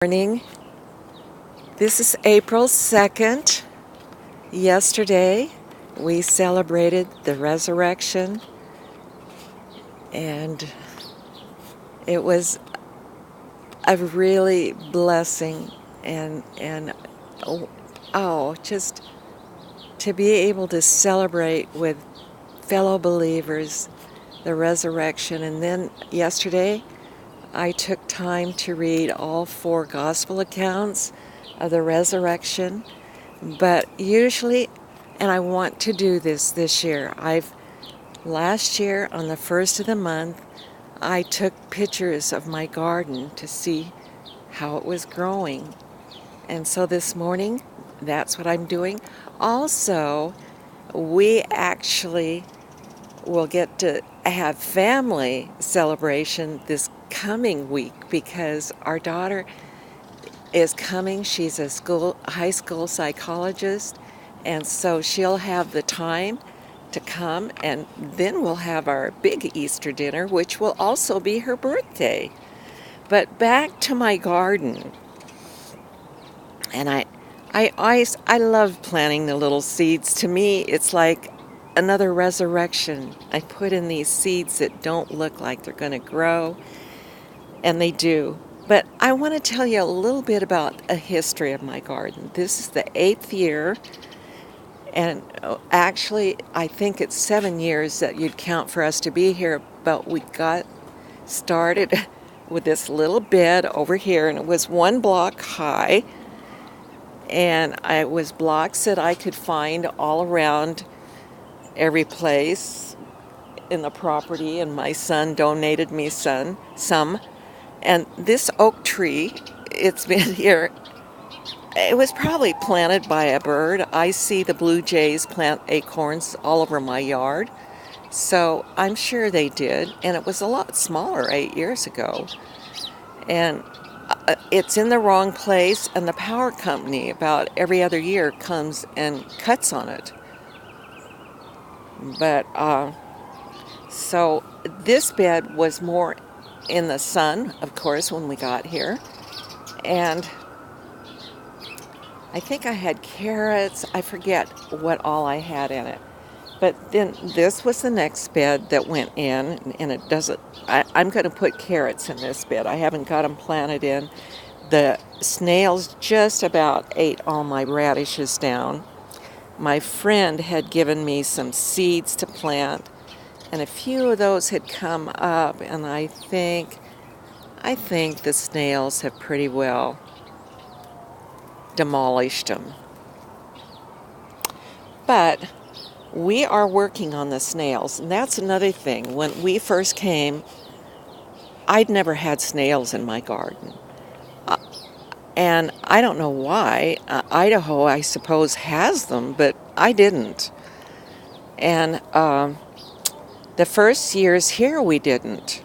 Morning. This is April 2nd. Yesterday, we celebrated the resurrection, and it was a really blessing and just to be able to celebrate with fellow believers the resurrection. And then yesterday, I took time to read all four gospel accounts of the resurrection. But usually, and I want to do this year, last year on the first of the month, I took pictures of my garden to see how it was growing. And so this morning, that's what I'm doing. Also, we actually will get to have family celebration this coming week because our daughter is coming. She's a high school psychologist, and so she'll have the time to come, and then we'll have our big Easter dinner, which will also be her birthday. But back to my garden, and I love planting the little seeds. To me, it's like another resurrection. I put in these seeds that don't look like they're going to grow, and they do. But I want to tell you a little bit about a history of my garden. This is the 8th year, and actually, I think it's 7 years that you'd count for us to be here, but we got started with this little bed over here, and it was 1 block high, and it was blocks that I could find all around every place in the property, and my son donated me some. And this oak tree, it's been here, it was probably planted by a bird. I see the blue jays plant acorns all over my yard, so I'm sure they did. And it was a lot smaller 8 years ago. And it's in the wrong place, and the power company about every other year comes and cuts on it. But so this bed was more in the sun, of course, when we got here. And I think I had carrots. I forget what all I had in it. But then this was the next bed that went in, and it doesn't, I'm going to put carrots in this bed. I haven't got them planted in. The snails just about ate all my radishes down. My friend had given me some seeds to plant, and a few of those had come up, and I think the snails have pretty well demolished them. But we are working on the snails, and that's another thing. When we first came, I'd never had snails in my garden. And I don't know why. Idaho, I suppose, has them, but I didn't. And the first years here, we didn't.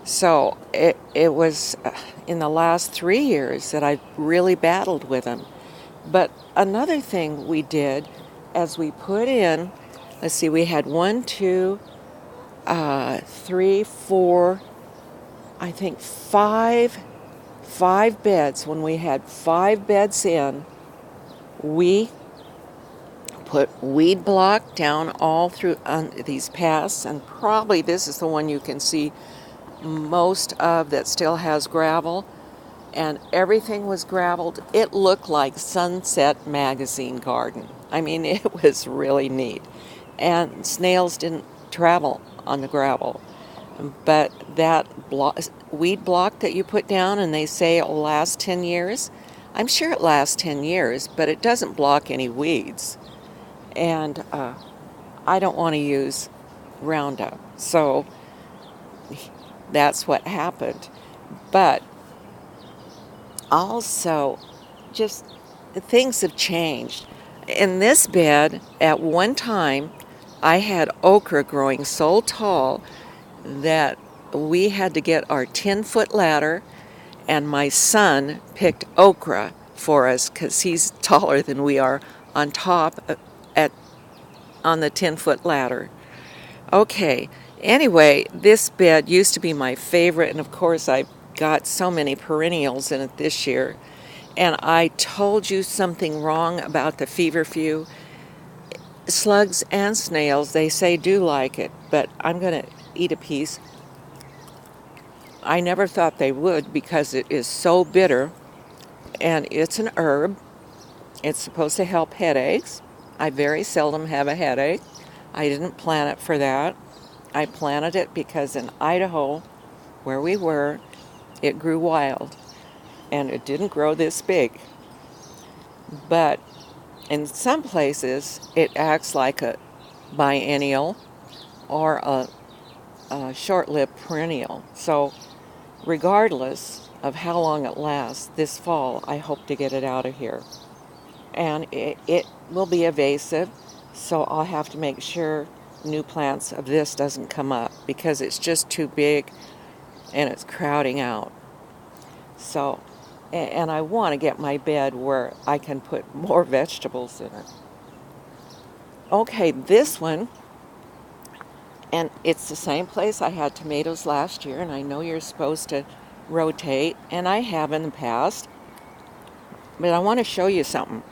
So it was in the last 3 years that I really battled with them. But another thing we did as we put in, let's see, we had 1, 2, 3, 4, I think five beds. When we had 5 beds in, we put weed block down all through these paths, and probably this is the one you can see most of that still has gravel, and everything was gravelled. It looked like Sunset Magazine garden. I mean, it was really neat. And snails didn't travel on the gravel. But that weed block that you put down, and they say it will last 10 years, I'm sure it lasts 10 years, but it doesn't block any weeds. And I don't want to use Roundup. So that's what happened. But also, just things have changed. In this bed, at one time, I had okra growing so tall that we had to get our 10-foot ladder, and my son picked okra for us because he's taller than we are on top on the 10-foot ladder. Okay, anyway, this bed used to be my favorite, and of course I got so many perennials in it this year. And I told you something wrong about the feverfew. Slugs and snails, they say, do like it, but I'm going to eat a piece. I never thought they would because it is so bitter, and it's an herb. It's supposed to help headaches. I very seldom have a headache. I didn't plant it for that. I planted it because in Idaho, where we were, it grew wild, and it didn't grow this big. But in some places, it acts like a biennial or a short-lived perennial. So regardless of how long it lasts, this fall I hope to get it out of here. And it will be invasive, so I'll have to make sure new plants of this doesn't come up because it's just too big and it's crowding out. So, and I want to get my bed where I can put more vegetables in it. Okay, this one, and it's the same place I had tomatoes last year, and I know you're supposed to rotate, and I have in the past, but I want to show you something.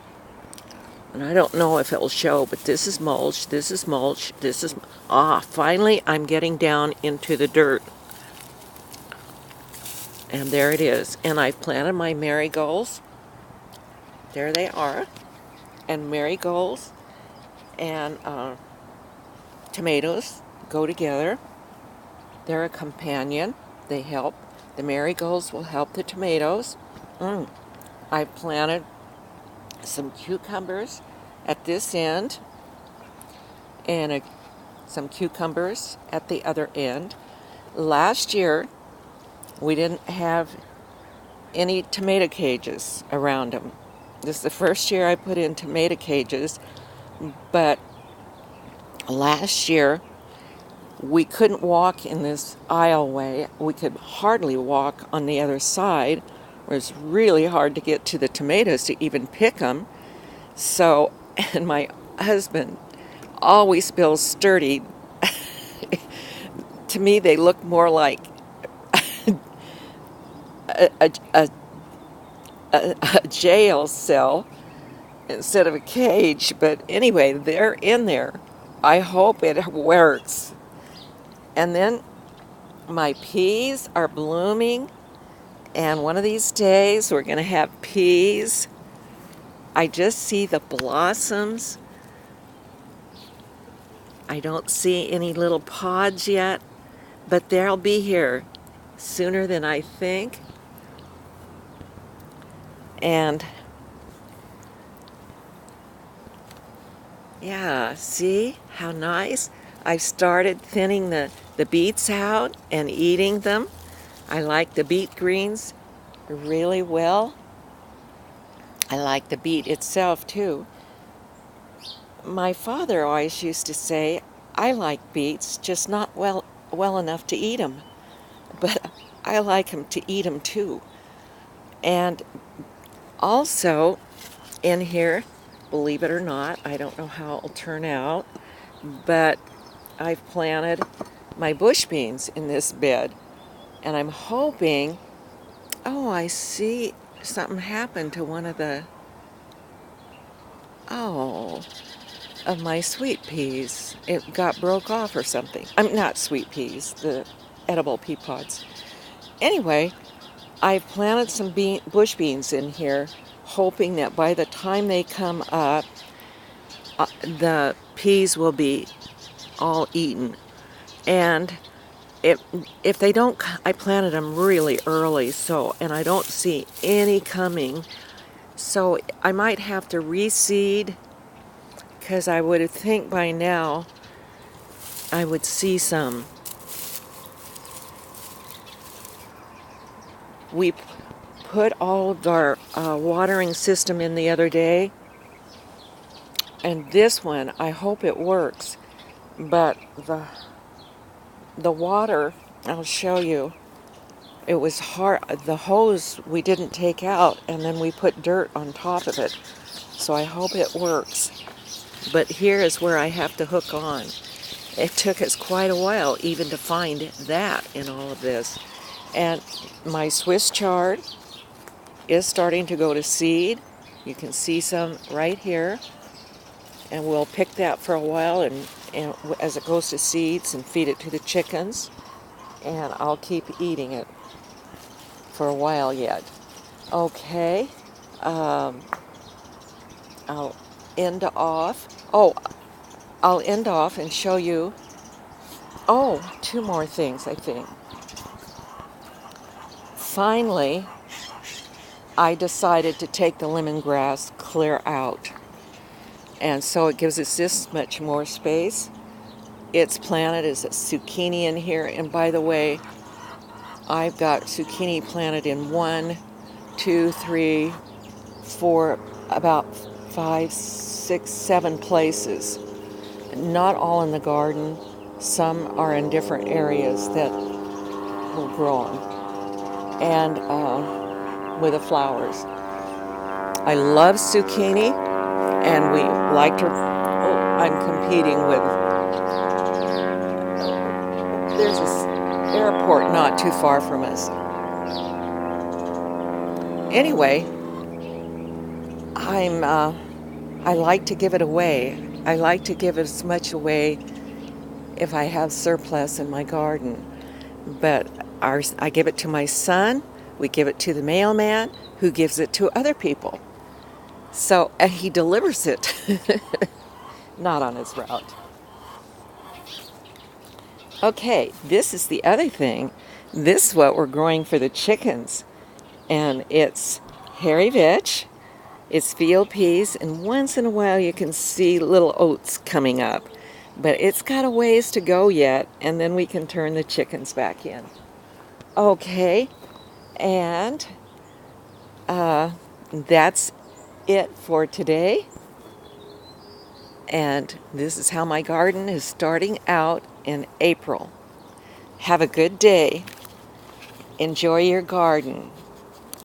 And I don't know if it'll show, but this is mulch, this is mulch, this is... finally I'm getting down into the dirt. And there it is. And I've planted my marigolds. There they are. And marigolds and tomatoes go together. They're a companion. They help. The marigolds will help the tomatoes. I've planted some cucumbers at this end and some cucumbers at the other end. Last year, we didn't have any tomato cages around them. This is the first year I put in tomato cages, but last year we couldn't walk in this aisleway. We could hardly walk on the other side. It was really hard to get to the tomatoes to even pick them. So, and my husband always feels sturdy. To me, they look more like a jail cell instead of a cage. But anyway, they're in there. I hope it works. And then my peas are blooming, and one of these days we're going to have peas. I just see the blossoms. I don't see any little pods yet, but they'll be here sooner than I think. And yeah, see how nice? I've started thinning the beets out and eating them. I like the beet greens really well. I like the beet itself too. My father always used to say, I like beets, just not well enough to eat them. But I like them to eat them too. And also in here, believe it or not, I don't know how it'll turn out, but I've planted my bush beans in this bed. And I'm hoping, I see something happened to one of the, of my sweet peas. It got broke off or something. Not sweet peas, the edible pea pods. Anyway, I've planted some bush beans in here, hoping that by the time they come up, the peas will be all eaten. And if they don't, I planted them really early, and I don't see any coming. So I might have to reseed, because I would think by now I would see some. We put all of our watering system in the other day, and this one, I hope it works, but the water, I'll show you, it was hard. The hose we didn't take out, and then we put dirt on top of it, so I hope it works. But here is where I have to hook on. It took us quite a while even to find that in all of this. And my Swiss chard is starting to go to seed. You can see some right here. And we'll pick that for a while and as it goes to seeds and feed it to the chickens. And I'll keep eating it for a while yet. Okay. Um, I'll end off. Oh, I'll end off and show you. Oh, two more things, I think. Finally, I decided to take the lemongrass clear out. And so it gives us this much more space. It's planted as a zucchini in here. And by the way, I've got zucchini planted in 1, 2, 3, 4, about 5, 6, 7 places. Not all in the garden. Some are in different areas that will grow them. And with the flowers. I love zucchini, and we like to. Oh, I'm competing with. There's this airport not too far from us. Anyway, I like to give it away. I like to give as much away if I have surplus in my garden. But I give it to my son. We give it to the mailman, who gives it to other people. So he delivers it, not on his route. Okay, this is the other thing. This is what we're growing for the chickens. And it's hairy vetch, it's field peas, and once in a while you can see little oats coming up. But it's got a ways to go yet, and then we can turn the chickens back in. Okay, and that's it for today. And this is how my garden is starting out in April. Have a good day. Enjoy your garden.